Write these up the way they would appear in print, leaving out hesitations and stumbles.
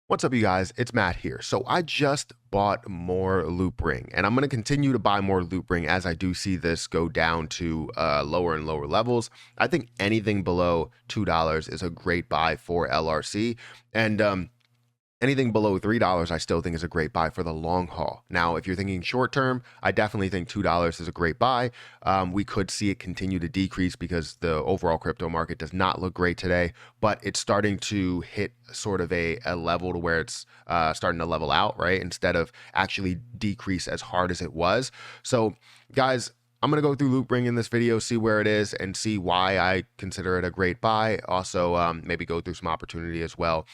What's up, you guys? It's Matt here. So I just bought more Loopring, and I'm going to continue to buy more Loopring as I do see this go down to lower and lower levels. I think anything below $2 is a great buy for LRC, and anything below $3 I still think is a great buy for the long haul. Now, if you're thinking short term, I definitely think $2 is a great buy. We could see it continue to decrease because the overall crypto market does not look great today, but it's starting to hit sort of a level to where it's starting to level out, right? Instead of actually decrease as hard as it was. So guys, I'm going to go through Loopring in this video, see where it is, and see why I consider it a great buy. Also, maybe go through some opportunity as well.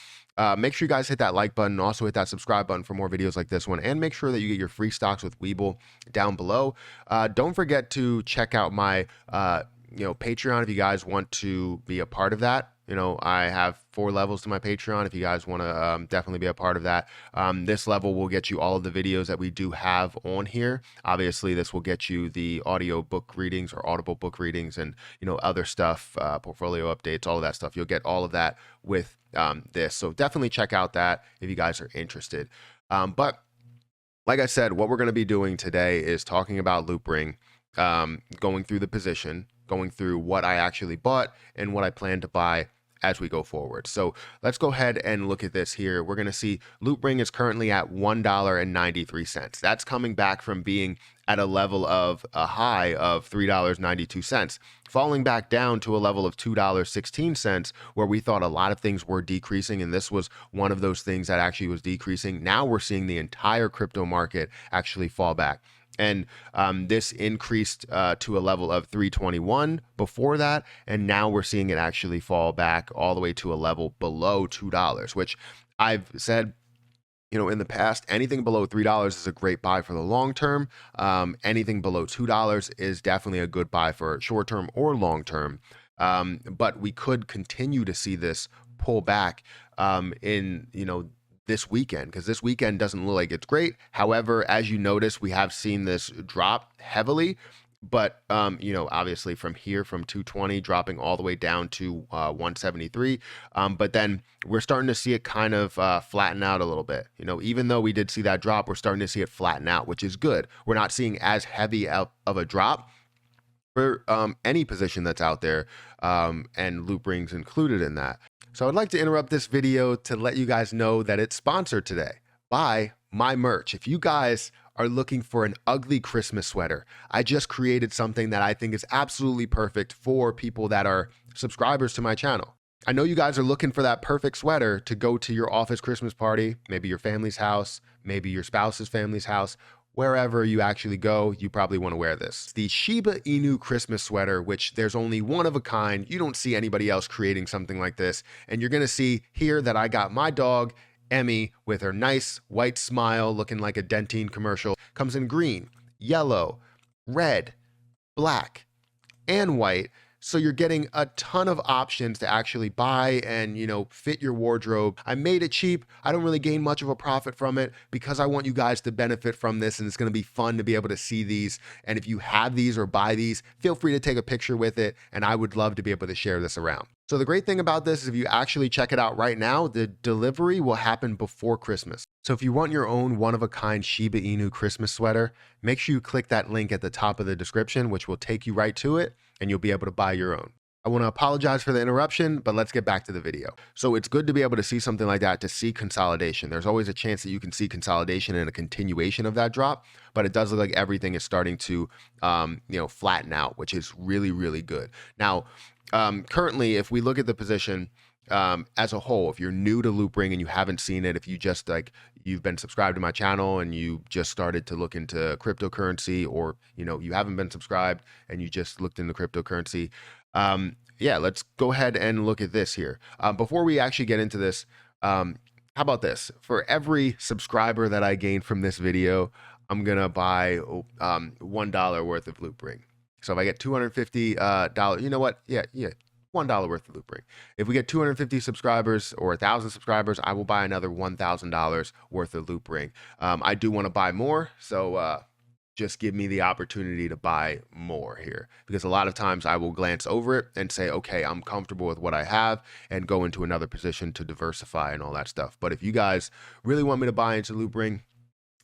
Make sure you guys hit that like button, also hit that subscribe button for more videos like this one, and make sure that you get your free stocks with Webull down below. Don't forget to check out my Patreon if you guys want to be a part of that. I have 4 levels to my Patreon if you guys want to definitely be a part of that. This level will get you all of the videos that we do have on here. Obviously, this will get you the audio book readings or audible book readings and other stuff, portfolio updates, all of that stuff. You'll get all of that with this. So definitely check out that if you guys are interested. But like I said, what we're going to be doing today is talking about Loopring, going through the position, going through what I actually bought and what I plan to buy as we go forward. So let's go ahead and look at this here. We're going to see Loopring is currently at $1.93. That's coming back from being at a level of a high of $3.92, falling back down to a level of $2.16, where we thought a lot of things were decreasing, and this was one of those things that actually was decreasing. Now we're seeing the entire crypto market actually fall back. And this increased to a level of 321 before that, and now we're seeing it actually fall back all the way to a level below $2, which I've said, in the past, anything below $3 is a great buy for the long term. Anything below $2 is definitely a good buy for short term or long term. But we could continue to see this pull back in this weekend, because this weekend doesn't look like it's great. However, as you notice, we have seen this drop heavily, but obviously from here, from 220 dropping all the way down to 173, but then we're starting to see it kind of flatten out a little bit. Even though we did see that drop, we're starting to see it flatten out, which is good. We're not seeing as heavy of a drop for any position that's out there, and Loopring's included in that. So I'd like to interrupt this video to let you guys know that it's sponsored today by my merch. If you guys are looking for an ugly Christmas sweater, I just created something that I think is absolutely perfect for people that are subscribers to my channel. I know you guys are looking for that perfect sweater to go to your office Christmas party, maybe your family's house, maybe your spouse's family's house. Wherever you actually go, you probably want to wear this. The Shiba Inu Christmas sweater, which there's only one of a kind. You don't see anybody else creating something like this. And you're going to see here that I got my dog, Emmy, with her nice white smile looking like a Dentine commercial. Comes in green, yellow, red, black, and white. So you're getting a ton of options to actually buy and, fit your wardrobe. I made it cheap. I don't really gain much of a profit from it because I want you guys to benefit from this, and it's going to be fun to be able to see these. And if you have these or buy these, feel free to take a picture with it, and I would love to be able to share this around. So the great thing about this is if you actually check it out right now, the delivery will happen before Christmas. So if you want your own one-of-a-kind Shiba Inu Christmas sweater, make sure you click that link at the top of the description, which will take you right to it, and you'll be able to buy your own. I want to apologize for the interruption, but let's get back to the video. So it's good to be able to see something like that, to see consolidation. There's always a chance that you can see consolidation and a continuation of that drop, but it does look like everything is starting to, flatten out, which is really, really good. Now, currently, if we look at the position as a whole, if you're new to Loopring and you haven't seen it, if you just you've been subscribed to my channel and you just started to look into cryptocurrency, or you haven't been subscribed and you just looked into cryptocurrency, yeah, let's go ahead and look at this here. Before we actually get into this, how about this? For every subscriber that I gain from this video, I'm gonna buy $1 worth of Loopring. So if I get $250, you know what? Yeah. $1 worth of Loopring. If we get 250 subscribers or 1,000 subscribers, I will buy another $1,000 worth of Loopring. I do want to buy more, so just give me the opportunity to buy more here, because a lot of times I will glance over it and say, okay, I'm comfortable with what I have, and go into another position to diversify and all that stuff. But if you guys really want me to buy into Loopring,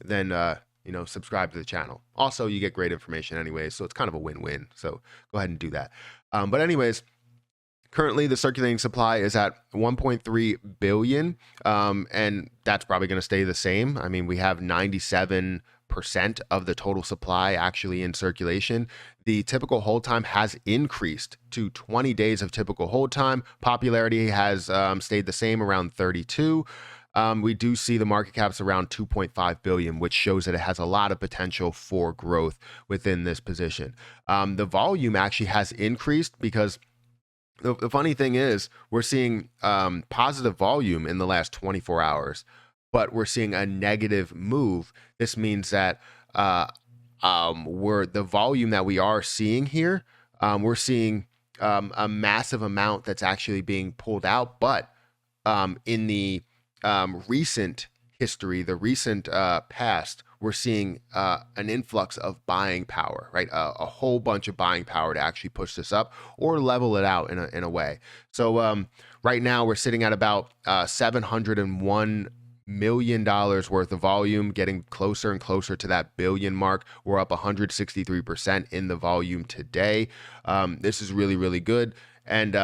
then subscribe to the channel. Also, you get great information anyway, so it's kind of a win-win. So go ahead and do that. But anyways, currently the circulating supply is at 1.3 billion, and that's probably going to stay the same. I mean, we have 97% of the total supply actually in circulation. The typical hold time has increased to 20 days of typical hold time. Popularity has stayed the same, around 32. We do see the market cap's around 2.5 billion, which shows that it has a lot of potential for growth within this position. The volume actually has increased, because the funny thing is we're seeing positive volume in the last 24 hours, but we're seeing a negative move. This means that the volume that we are seeing here, we're seeing a massive amount that's actually being pulled out. But in the recent history, the recent past, we're seeing an influx of buying power, right? A whole bunch of buying power to actually push this up or level it out in a way. So right now we're sitting at about $701 million worth of volume, getting closer and closer to that billion mark. We're up 163% in the volume today. This is really, really good. And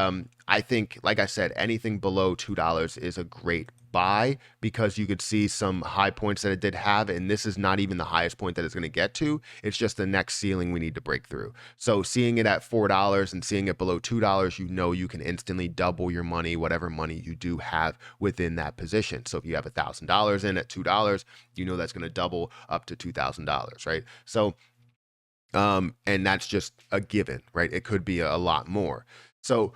I think, like I said, anything below $2 is a great buy, because you could see some high points that it did have, and this is not even the highest point that it's going to get to. It's just the next ceiling we need to break through. So seeing it at $4 and seeing it below $2, you can instantly double your money, whatever money you do have within that position. So if you have $1,000 in at $2, that's going to double up to $2,000, right? So and that's just a given, right? It could be a lot more. So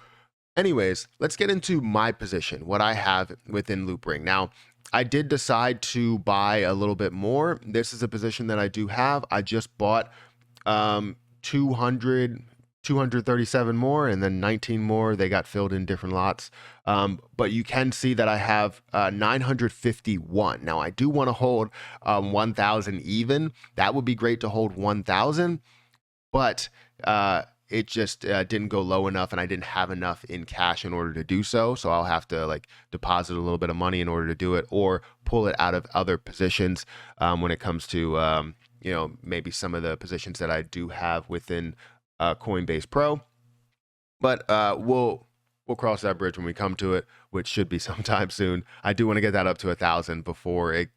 anyways, let's get into my position, what I have within Loopring. Now, I did decide to buy a little bit more. This is a position that I do have. I just bought 237 more, and then 19 more. They got filled in different lots. But you can see that I have 951. Now, I do want to hold 1,000 even. That would be great to hold 1,000, but it just didn't go low enough, and I didn't have enough in cash in order to do so. So I'll have to deposit a little bit of money in order to do it, or pull it out of other positions when it comes to maybe some of the positions that I do have within Coinbase Pro. But we'll cross that bridge when we come to it, which should be sometime soon. I do want to get that up to 1,000 before it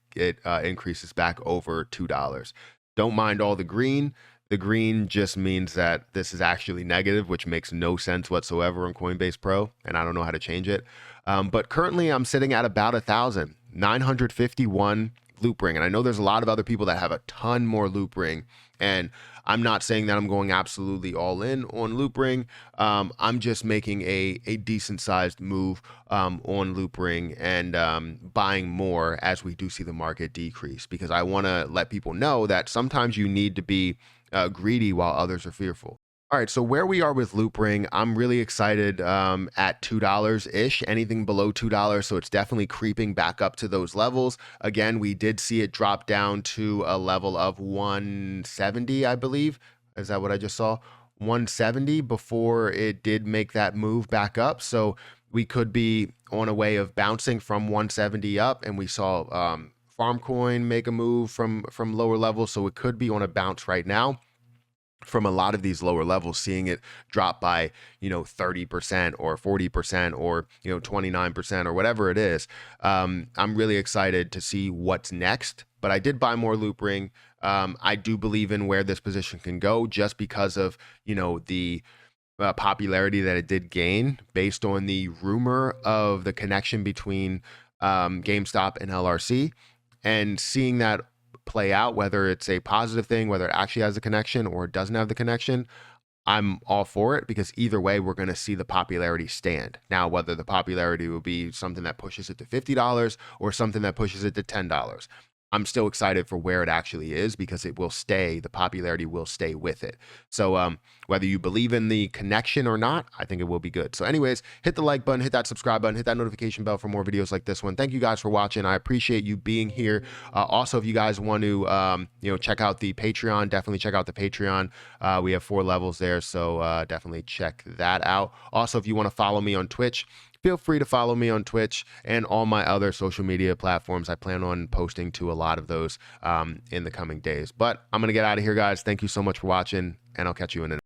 increases back over $2. Don't mind all the green. The green just means that this is actually negative, which makes no sense whatsoever on Coinbase Pro, and I don't know how to change it. But currently I'm sitting at about 1,000, 951 Loopring. And I know there's a lot of other people that have a ton more Loopring, and I'm not saying that I'm going absolutely all in on Loopring. I'm just making a decent sized move on Loopring, and buying more as we do see the market decrease, because I want to let people know that sometimes you need to be greedy while others are fearful. All right, so where we are with Loopring, I'm really excited at $2-ish, anything below $2. So it's definitely creeping back up to those levels. Again, we did see it drop down to a level of 170, I believe. Is that what I just saw? 170 before it did make that move back up. So we could be on a way of bouncing from 170 up, and we saw Farmcoin make a move from lower levels. So it could be on a bounce right now from a lot of these lower levels, seeing it drop by 30% or 40% or 29% or whatever it is. I'm really excited to see what's next. But I did buy more Loopring. I do believe in where this position can go, just because of the popularity that it did gain based on the rumor of the connection between GameStop and LRC, and seeing that play out, whether it's a positive thing, whether it actually has a connection or it doesn't have the connection. I'm all for it, because either way, we're going to see the popularity stand. Now, whether the popularity will be something that pushes it to $50 or something that pushes it to $10, I'm still excited for where it actually is because it will stay, the popularity will stay with it. So whether you believe in the connection or not, I think it will be good. So anyways, hit the like button, hit that subscribe button, hit that notification bell for more videos like this one. Thank you guys for watching. I appreciate you being here. Also, if you guys want to, check out the Patreon, definitely check out the Patreon. We have 4 levels there, so definitely check that out. Also, if you want to follow me on Twitch, feel free to follow me on Twitch and all my other social media platforms. I plan on posting to a lot of those in the coming days. But I'm going to get out of here, guys. Thank you so much for watching, and I'll catch you in the